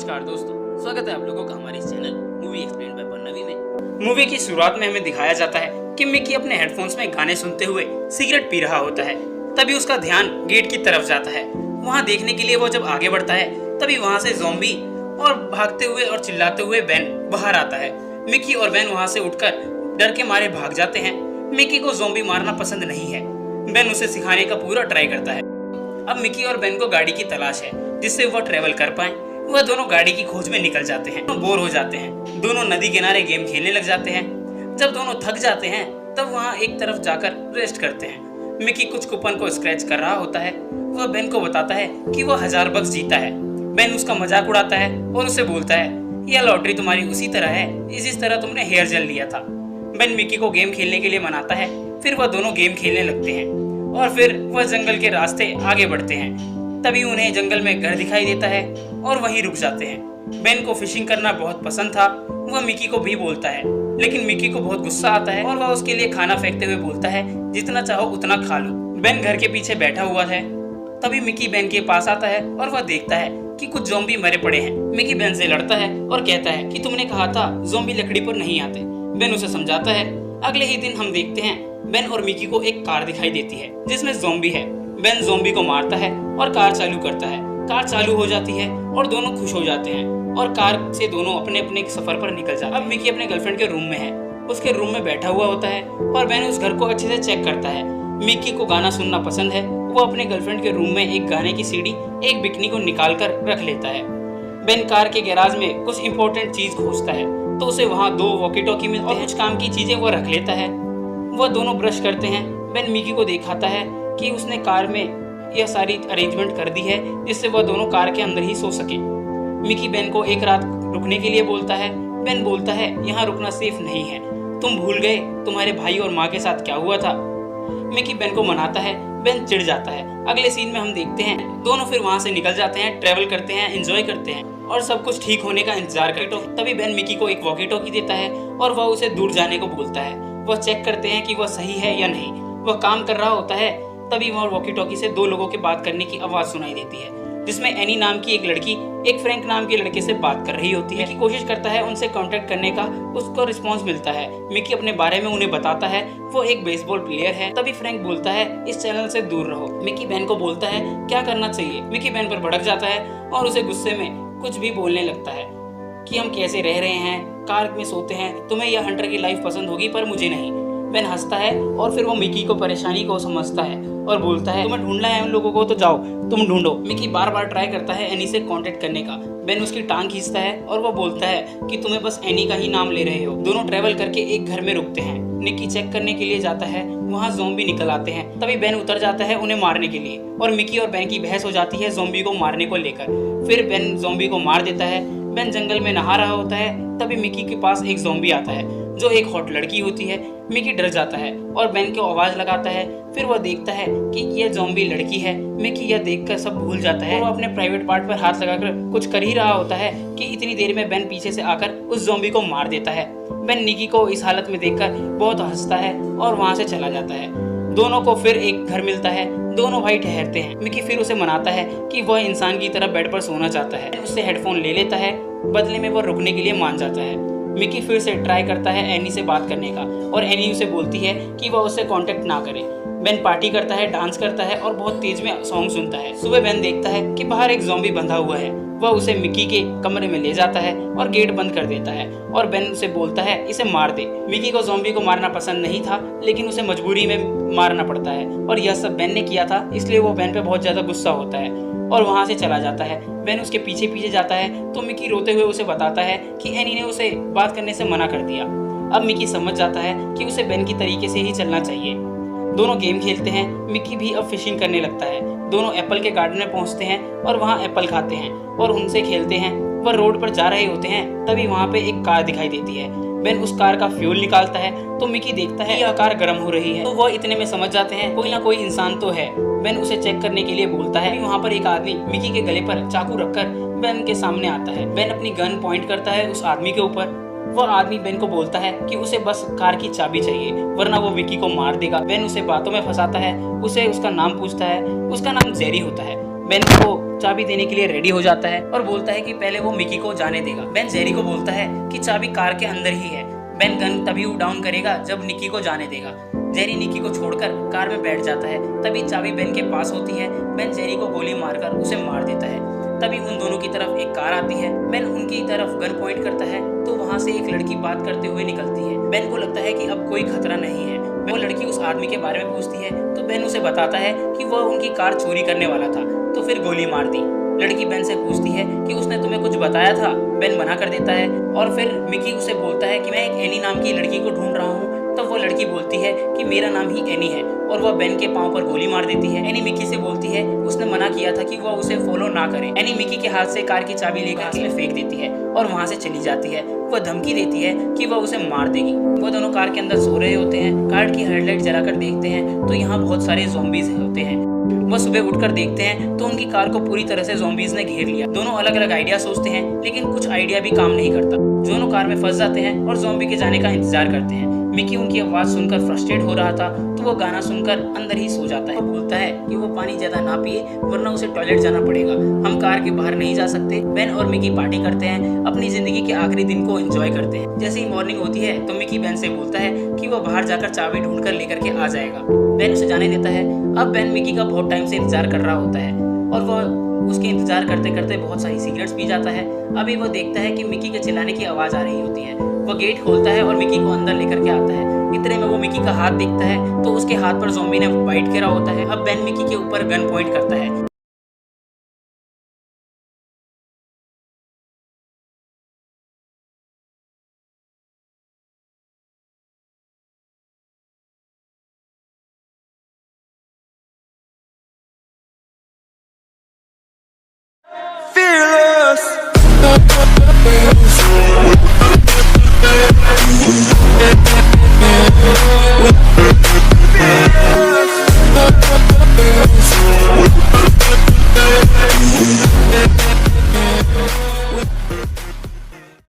नमस्कार दोस्तों, स्वागत है आप लोगों का हमारे इस चैनल मूवी एक्सप्लेन बाय पन्नवी में। मूवी की शुरुआत में हमें दिखाया जाता है कि मिकी अपने हेडफोन्स में गाने सुनते हुए सिगरेट पी रहा होता है। तभी उसका ध्यान गेट की तरफ जाता है। वहाँ देखने के लिए वो जब आगे बढ़ता है तभी वहाँ से ज़ॉम्बी और भागते हुए और चिल्लाते हुए बेन बाहर आता है। मिकी और बेन वहाँ से उठकर डर के मारे भाग जाते हैं। मिकी को ज़ॉम्बी मारना पसंद नहीं है। बेन उसे सिखाने का पूरा ट्राई करता है। अब मिकी और बेन को गाड़ी की तलाश है जिससे वह ट्रेवल कर पाए। वह दोनों गाड़ी की खोज में निकल जाते हैं। दोनों बोर हो जाते हैं। दोनों नदी किनारे गेम खेलने लग जाते हैं। जब दोनों थक जाते हैं तब वहाँ एक तरफ जाकर रेस्ट करते हैं। मिकी कुछ कूपन को स्क्रैच कर रहा होता है। वह बेन को बताता है कि वह $1000 जीता है। बेन उसका मजाक उड़ाता है और उसे बोलता है, यह लॉटरी तुम्हारी उसी तरह है जिस तरह तुमने हेयर जेल लिया था। बेन मिकी को गेम खेलने के लिए मनाता है। फिर वह दोनों गेम खेलने लगते हैं और फिर वह जंगल के रास्ते आगे बढ़ते हैं। तभी उन्हें जंगल में घर दिखाई देता है और वहीं रुक जाते हैं। बेन को फिशिंग करना बहुत पसंद था। वह मिकी को भी बोलता है, लेकिन मिकी को बहुत गुस्सा आता है और वह उसके लिए खाना फेंकते हुए बोलता है, जितना चाहो उतना खा लो। बेन घर के पीछे बैठा हुआ है। तभी मिकी बेन के पास आता है और वह देखता है कि कुछ ज़ॉम्बी मरे पड़े हैं। मिकी बेन से लड़ता है और कहता है कि तुमने कहा था ज़ॉम्बी लकड़ी पर नहीं आते। बेन उसे समझाता है। अगले ही दिन हम देखते हैं बेन और मिकी को एक कार दिखाई देती है जिसमें ज़ॉम्बी है। बेन ज़ॉम्बी को मारता है और कार चालू करता है। कार चालू हो जाती है और दोनों खुश हो जाते हैं और कार से दोनों अपने अपने सफर पर निकल जाते हैं। अब मिकी अपने गर्लफ्रेंड के रूम में है। उसके रूम में बैठा हुआ होता है और बेन उस घर को अच्छे से चेक करता है। मिकी को गाना सुनना पसंद है। वो अपने गर्लफ्रेंड के रूम में एक गाने की सीडी एक बिकनी को निकाल कर रख लेता है। बेन कार के गैराज में कुछ इंपॉर्टेंट चीज खोजता है तो उसे वहाँ 2 वॉकी टॉकी मिलते हैं। कुछ काम की चीजें वो रख लेता है। वह दोनों ब्रश करते हैं। बेन मिकी को दिखाता है कि उसने कार में यह सारी अरेंजमेंट कर दी है जिससे वह दोनों कार के अंदर ही सो सके। मिकी बेन को एक रात रुकने के लिए बोलता है। बेन बोलता है, यहाँ रुकना सेफ नहीं है। तुम भूल गए तुम्हारे भाई और माँ के साथ क्या हुआ था। मिकी बेन को मनाता है। बेन चिढ़ जाता है। अगले सीन में हम देखते हैं दोनों फिर वहाँ से निकल जाते हैं, ट्रेवल करते हैं, एंजॉय करते हैं और सब कुछ ठीक होने का इंतजार करते हैं। तभी बेन मिकी को एक वॉकी टॉकी देता है और वह उसे दूर जाने को बोलता है। वह चेक करते हैं कि वह सही है या नहीं। वह काम कर रहा होता है। तभी वहाँ वॉकी टॉकी से 2 लोगों के बात करने की आवाज़ सुनाई देती है जिसमें एनी नाम की एक लड़की एक फ्रैंक नाम के लड़के से बात कर रही होती है। मिकी कोशिश करता है उनसे कांटेक्ट करने का। उसको रिस्पांस मिलता है। मिकी अपने बारे में उन्हें बताता है। वो एक बेसबॉल प्लेयर है। तभी फ्रैंक बोलता है, इस चैनल से दूर रहो। मिकी बेन को बोलता है क्या करना चाहिए। मिकी बेन पर भड़क जाता है और उसे गुस्से में कुछ भी बोलने लगता है कि हम कैसे रह रहे हैं, कार में सोते हैं, तुम्हें यह हंटर की लाइफ पसंद होगी पर मुझे नहीं। बेन हंसता है और फिर वो मिकी को परेशानी को समझता है और बोलता है, तुम्हें ढूंढना है उन लोगों को तो जाओ तुम ढूंढो। मिकी बार बार ट्राई करता है एनी से कांटेक्ट करने का। बेन उसकी टांग खींचता है और वो बोलता है कि तुम्हें बस एनी का ही नाम ले रहे हो। दोनों ट्रेवल करके एक घर में रुकते हैं। मिकी चेक करने के लिए जाता है। वहाँ ज़ॉम्बी निकल आते हैं। तभी बेन उतर जाता है उन्हें मारने के लिए और मिकी और बेन की बहस हो जाती है ज़ॉम्बी को मारने को लेकर। फिर बेन ज़ॉम्बी को मार देता है। बेन जंगल में नहा रहा होता है। तभी मिकी के पास एक ज़ॉम्बी आता है जो एक हॉट लड़की होती है। मिकी डर जाता है और बेन को आवाज लगाता है। फिर वह देखता है कि यह ज़ॉम्बी लड़की है। मिकी यह देखकर सब भूल जाता है। वो अपने प्राइवेट पार्ट पर हाथ लगाकर कुछ कर ही रहा होता है कि इतनी देर में बेन पीछे से आकर उस ज़ॉम्बी को मार देता है। बेन मिकी को इस हालत में देखकर बहुत हंसता है और वहाँ से चला जाता है। दोनों को फिर एक घर मिलता है। दोनों भाई ठहरते हैं। मिकी फिर उसे मनाता है कि वह इंसान की तरह बेड पर सोना चाहता है। उससे हेडफोन ले लेता है। बदले में वह रुकने के लिए मान जाता है। मिकी फिर से ट्राई करता है एनी से बात करने का और एनी उसे बोलती है कि वह उससे कांटेक्ट ना करे। बेन पार्टी करता है, डांस करता है और बहुत तेज में सॉन्ग सुनता है। सुबह बेन देखता है कि बाहर एक ज़ॉम्बी बंधा हुआ है। वह उसे मिकी के कमरे में ले जाता है और गेट बंद कर देता है और बेन उसे बोलता है इसे मार दे। मिकी को ज़ॉम्बी को मारना पसंद नहीं था लेकिन उसे मजबूरी में मारना पड़ता है और यह सब बेन ने किया था इसलिए वो बेन पे बहुत ज़्यादा गुस्सा होता है और वहाँ से चला जाता है। बेन उसके पीछे पीछे जाता है तो मिकी रोते हुए उसे बताता है कि एनी ने उसे बात करने से मना कर दिया। अब मिकी समझ जाता है कि उसे बेन की तरीके से ही चलना चाहिए। दोनों गेम खेलते हैं। मिकी भी अब फिशिंग करने लगता है। दोनों एप्पल के गार्डन में पहुंचते हैं और वहाँ एप्पल खाते हैं और उनसे खेलते हैं। वह रोड पर जा रहे होते हैं। तभी वहाँ पे एक कार दिखाई देती है। बेन उस कार का फ्यूल निकालता है तो मिकी देखता है यह कार गर्म हो रही है। तो वह इतने में समझ जाते हैं कोई ना कोई इंसान तो है। बेन उसे चेक करने के लिए बोलता है। वहाँ पर एक आदमी मिकी के गले पर चाकू रखकर बेन के सामने आता है। बेन अपनी गन पॉइंट करता है उस आदमी के ऊपर। वह आदमी बेन को बोलता है कि उसे बस कार की चाबी चाहिए वरना वो मिकी को मार देगा। बेन उसे बातों में फंसाता है। उसे उसका नाम पूछता है। उसका नाम जेरी होता है। बेन को चाबी देने के लिए रेडी हो जाता है और बोलता है कि पहले वो मिकी को जाने देगा। बेन जेरी को बोलता है कि चाबी कार के अंदर ही है। बेन गन तभी डाउन करेगा जब निकी को जाने देगा। जेरी निकी को छोड़कर कार में बैठ जाता है। तभी चाबी बेन के पास होती है। बेन जेरी को गोली मारकर उसे मार देता है। तभी उन दोनों की तरफ एक कार आती है। बेन उनकी तरफ गन पॉइंट करता है तो वहाँ से एक लड़की बात करते हुए निकलती है। बेन को लगता है कि अब कोई खतरा नहीं है। वो लड़की उस आदमी के बारे में पूछती है तो बेन उसे बताता है कि वह उनकी कार चोरी करने वाला था, तो फिर गोली मार दी। लड़की बेन से पूछती है कि उसने तुम्हें कुछ बताया था। बेन मना कर देता है और फिर मिकी उसे बोलता है कि मैं एक एनी नाम की लड़की को ढूंढ रहा हूँ। तब वो लड़की बोलती है कि मेरा नाम ही एनी है और वह बेन के पांव पर गोली मार देती है। एनी मिकी से बोलती है उसने मना किया था कि वह उसे फॉलो ना करे। एनी मिकी के हाथ से कार की चाबी लेकर उसमें फेंक देती है और वहाँ से चली जाती है। वह धमकी देती है कि वह उसे मार देगी। वो दोनों कार के अंदर सो रहे होते हैं। कार की हेडलाइट जलाकर देखते हैं तो यहाँ बहुत सारे ज़ॉम्बीज होते हैं। वह सुबह उठकर देखते हैं तो उनकी कार को पूरी तरह से ज़ॉम्बीज ने घेर लिया। दोनों अलग अलग आइडिया सोचते हैं लेकिन कुछ आइडिया भी काम नहीं करता। दोनों कार में फंस जाते हैं और ज़ॉम्बी के जाने का इंतजार करते हैं। मिकी उनकी आवाज़ सुनकर फ्रस्ट्रेट हो रहा था तो वो गाना सुनकर अंदर ही सो जाता है। वो बोलता है कि वो पानी ज़्यादा ना पिए वरना उसे टॉयलेट जाना पड़ेगा, हम कार के बाहर नहीं जा सकते। बेन और मिकी पार्टी करते हैं, अपनी ज़िंदगी के आखिरी दिन को एंजॉय करते हैं। जैसे ही मॉर्निंग होती है तो मिकी बेन से बोलता है कि वो बाहर जाकर चाबी ढूंढकर लेकर के आ जाएगा। बेन उसे जाने देता है। अब बेन मिकी का बहुत टाइम से इंतजार कर रहा होता है और वह उसके इंतजार करते करते बहुत सारी सिगरेट्स पी जाता है। अभी वो देखता है कि मिकी के चिल्लाने की आवाज़ आ रही होती है। वो गेट खोलता है और मिकी को अंदर लेकर के आता है। इतने में वो मिकी का हाथ देखता है तो उसके हाथ पर ज़ॉम्बी ने बाइट करा होता है। अब बेन मिकी के ऊपर गन पॉइंट करता है।